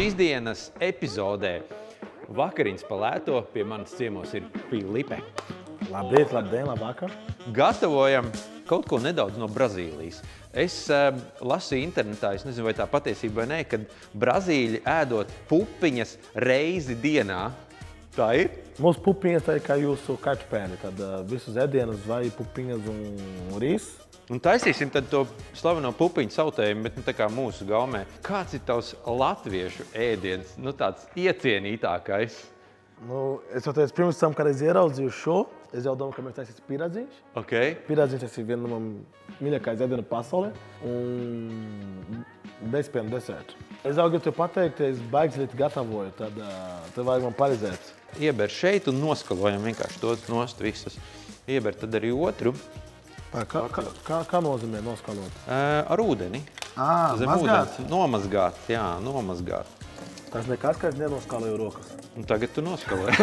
Šīs dienas epizodē vakariņas pa lēto pie manas ciemos ir Filipe. Labdien, labvakar. Gatavojam kaut ko nedaudz no Brazīlijas. Es lasīju internetā, es nezinu, vai tā patiesība vai nē, kad brazīļi ēdot pupiņas reizi dienā. Tā ir? Mūsu pupiņas tā ir kā jūsu kačpēni. Tad visus ēdienus vai pupiņas un rīs. Un taisīsim tad to slaveno pupiņu sautējumu, bet tā kā mūsu gaumē. Kāds ir tavs latviešu ēdiens, tāds iecienītākais? Es jau teicu, pirms tam, kad es ieraudzīju šo, es jau domāju, ka mēs taisīsim piradziņš. Okay. Piradziņš tas ir viena no mīļākais ēdienu pasaulē. Un bezpienu desertu. Es jau gribu tev pateikt, es baigzlīti gatavoju, tad tev vajag man palīdzēt. Ieber šeit un noskalojam vienkārši to nost visas. Ieber tad arī otru. Kā nozīmē noskalot? Ar ūdeni. Zem mazgāt? Ūdens. Nomazgāt, jā, nomazgāt. Tas nekas, ka es nenoskaloju rokas. Un tagad tu noskaloji.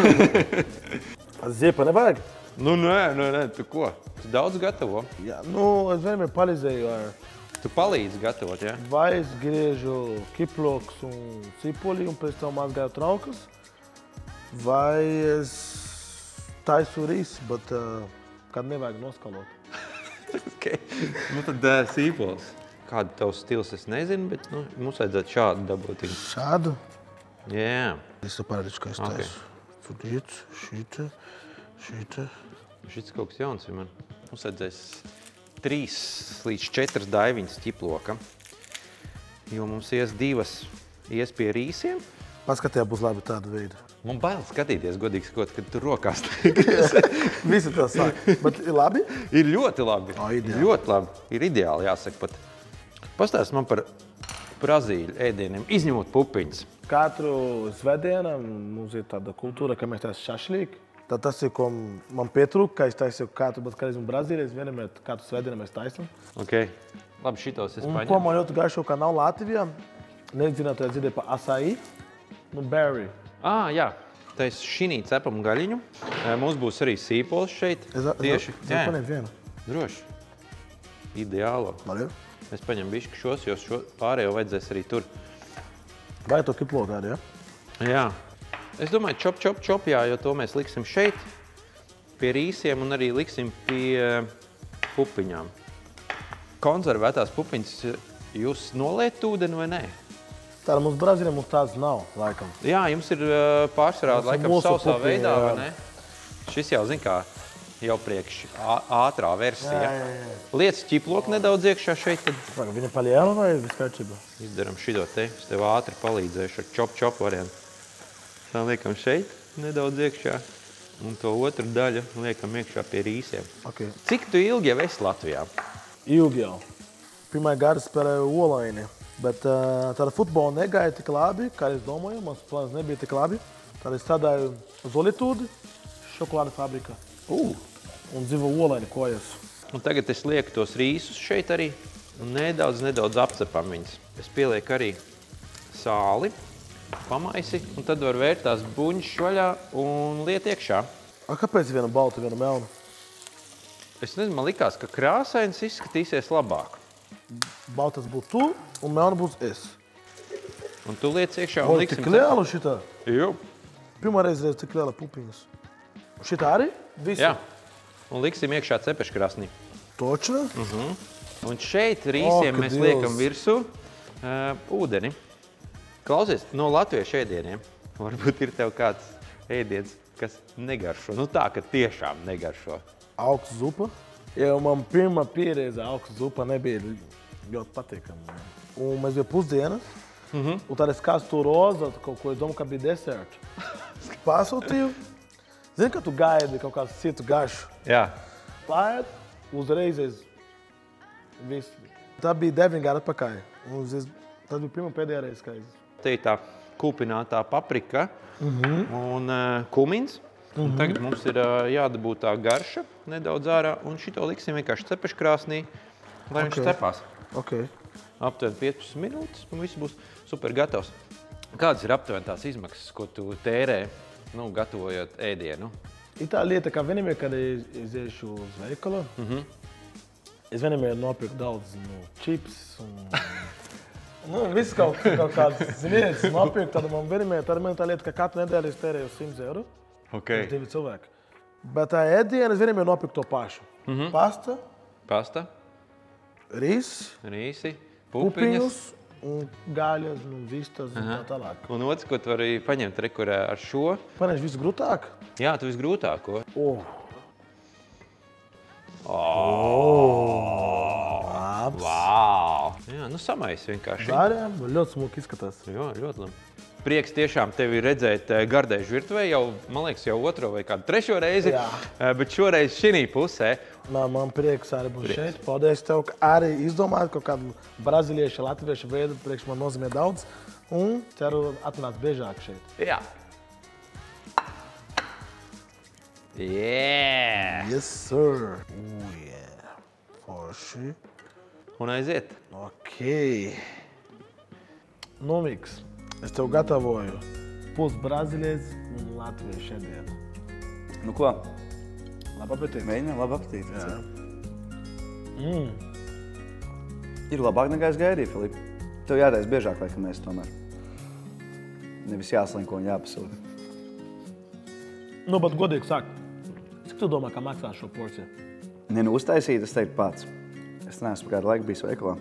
Ziepa nevajag? Nē, tu ko? Tu daudz gatavo? Jā, es vienmēr palīdzēju ar... Tu palīdzi gatavot, jā? Vai es griežu kiploks un cipuli un pēc tam mazgāju traukas, vai es taisu risi, bet kad nevajag noskalot. Okay. Tad sīpols. Kāda tavs stils, es nezinu, bet mums vajadzētu šādu dabūt. Šādu? Jā. Es sapratu, ka es taisu. Tudīts, šita. Šis kaut kas jauns ir man. Mums vajadzēs 3 līdz 4 daiviņas ķiploka, jo mums ies 2 ies pie rīsiem. Paskatījā būs labi tādu veidu. Man bail skatīties, godīgi sakot, kad tu rokās. Visi tā sāk. Bet ir labi? Ir ļoti labi. Ideāli. Ļoti labi. Ir ideāli, jāsaka pat. Pastāst man par brazīļu ēdieniem, izņemot pupiņas. Katru svētdienu mums ir tāda kultūra, ka mēs taisam šašlīku. Tad tas ir, ko man pietrūka, ka es taisīju katru, bet kad esmu Brazīlijā, es vienmēr katru svētdienu mēs taisam. Ok. Labi, šitos es paņemu. Un ko man ļoti garšo, ka nav Latvijā, nezināt, ja dzirdēju par açaí, berry. Jā. Tā ir šinī cepam gaļiņu. Mums būs arī sīpols šeit. Tieši. Jā. Paņemt vienu. Droši. Ideālo. Labi. Es paņemu bišķi šos, jo šo pārējo vajadzēs arī tur. Vai to kiploku arī, ja? Jā. Es domāju, čop, jā, jo to mēs liksim šeit pie rīsiem un arī liksim pie pupiņām. Konservētās pupiņas jūs noliet ūdeni vai nē? Tāda mums Brazīlijā mums tāds nav, laikam. Jā, jums ir pārsvarā, laikam, sausā veidā, vai ne? Šis jau, zin kā, jau priekš ātrā versija. Jā. Liec ķiploku nedaudz iekšā šeit, tad Viņa paliela vai viskaitšība? izdaram šito te. Es tev ātri palīdzēšu ar čop variantu. Tā liekam šeit nedaudz iekšā un to otru daļu liekam iekšā pie rīsiem. Okay. Cik tu ilgi jau esi Latvijā? Ilgi jau. Pirmā gada spēlēju Olaini. Bet tāda futbola negāja tik labi, kā es domāju, mans plāns nebija tik labi. Tad es strādāju Zolitūdi, šokolāde fabrika. Un dzīvo Olaini kojas. Un tagad es lieku tos rīsus šeit arī un nedaudz apcepam viņas. Es pielieku arī sāli, pamaisi, un tad var vērt tās buņas vaļā un liet iekšā. Kāpēc viena balta, viena melna? Es nezinu, man likās, ka krāsains izskatīsies labāk. Baltas būs tu un melna būs es. Un tu liec iekšā un liksim... Tik liela šitā? Jo. Pirmā reize tik liela pupiņas. Šitā arī? Visi? Jā. Un liksim iekšā cepeškrasnī. Točno? Un šeit rīsiem Ak, mēs Dievs. liekam virsū ūdeni. Klausies, no latviešu ēdieniem varbūt ir tev kāds ēdiens, kas negaršo. Tā, ka tiešām negaršo. Augsts zupa. Jo man pirmā pieredze augsts zupa nebija ļoti patīkama. Un mēs bija pusdienas. Un tad es kāstu to roza, kaut ko es domāju, ka bija desertu. Pasūtīju. Zini, ka tu gaidi kaut kādu citu garšu. Jā. Pārēt, uzreiz es visu. Tā bija 9 gadu atpakaļ. Tas bija pirmā pēdējā reize, kā es. Te ir tā kūpinātā paprika un kumins. Un tagad mums ir jādabū tā garša nedaudz ārā. Un šito liksim vienkārši cepeškrāsnī, lai viņš cepās. Okay. Aptuveni 15 minūtes un viss būs super gatavs. Kādas ir aptuveni tās izmaksas, ko tu tērē, gatavojot ēdienu? Ir tā lieta, ka vienmēr, kad es iešu uz veikalu, es vienmēr nopirku daudz chips Nu, viss kaut kāds, ziniet, nopirkt tādu man vienimē, tad man tā lieta, ka katru nedēļu es tērēju 100 eiro. Ok. Uz 2 cilvēki. Bet tā ēdiena, es vienimē nopirkt to pašu. Pasta, rīsi, pupiņus un gaļas, vistas un tā tālāk. Un otrs, ko tu vari paņemt rekurē ar šo? Paņemš visu grūtāk? Jā, tu visgrūtāko. Labs. Vau! Jā, nu samais vienkārši. Dāriem, ļoti smuki izskatās. Jā, ļoti labi. Prieks tiešām tevi redzēt Gardēžu virtuvē jau, man liekas, jau otro vai kādu trešo reizi, bet šoreiz šī pusē. Man prieks arī būt šeit. Paldies tev, ka arī izdomāt kaut kādu brazīliešu, latviešu veidu, priekš man nozīmē daudz. Un ceru atnāc biežāk šeit. Jā. Yeah! Yes, sir. Forši. Un aiziet. Ok. Nu, Miks, es tev gatavoju pusbrazīlietis un latviešu ēdienu. Nu ko? Labu apetīti. Mēģinām, labu apetīti. Jā. Ir labāk nekā es gaidīju, Filipa. Tev jātais biežāk, laikam mēs tomēr. Nevis jāslinko un jāpasūta. Nu, bet godīgi sāk. Cik tu domā, kā maksās šo porciju? Ne, nu uztaisīt, es teiktu pats. Es neesmu kādu laiku bijis veikalā.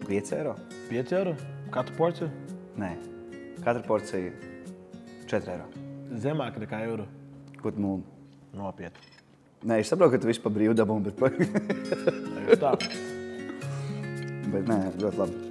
5 eiro? 5 eiro? Katru porciju? Nē. Katra porcija 4 eiro. Zemāk nekā eiro. Ko tu mūli? Nopietni. Nē, es saprotu, ka tu visu pa brīvu dabūni, bet... Tā. bet nē, ļoti labi.